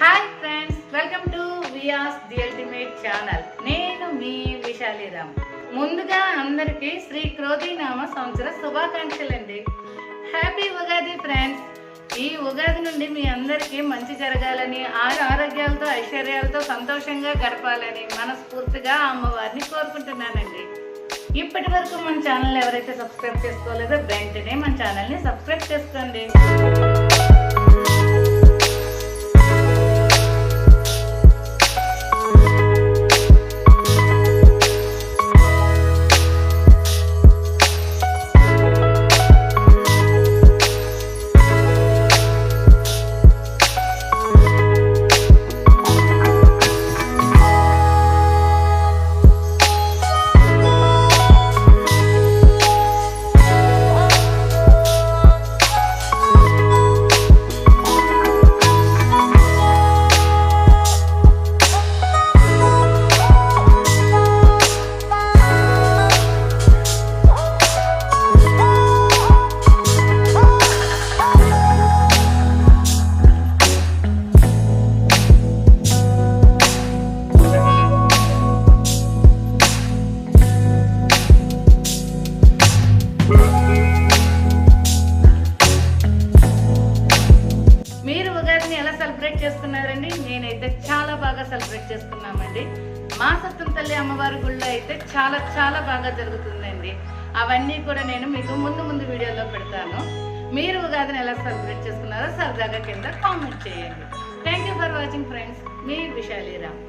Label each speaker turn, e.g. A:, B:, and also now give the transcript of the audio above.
A: Hi friends, welcome to Vyas the ultimate channel. నేను మీ విశాలిరామ్. ముందుగా అందరికీ శ్రీ క్రోధినామ సంవత్సర శుభాకాంక్షలు అండి. Happy Ugadi friends. ఈ ఉగాది నుండి మీ అందరికీ మంచి జరగాలని, ఆరోగ్యాలతో ఐశ్వర్యాలతో సంతోషంగా గడపాలని మనస్ఫూర్తిగా అమ్మవారిని కోరుకుంటున్నానండి. ఇప్పటి వరకు మన ఛానల్ ఎవరైతే సబ్స్క్రైబ్ చేసుకోలేదో వెంటనే మన ఛానల్ని సబ్స్క్రైబ్ చేసుకోండి. సెలబ్రేట్ చేసుకున్నారండి. నేనైతే చాలా బాగా సెలబ్రేట్ చేసుకున్నామండి. మా సత్యం తల్లి అమ్మవారి గుళ్ళో అయితే చాలా చాలా బాగా జరుగుతుందండి. అవన్నీ కూడా నేను మీకు ముందు వీడియోలో పెడతాను. మీరు ఉగాదిని ఎలా సెలబ్రేట్ చేసుకున్నారో సరదాగా కింద కామెంట్ చేయండి. Thank you for watching friends. మీ విశాలిరామ్.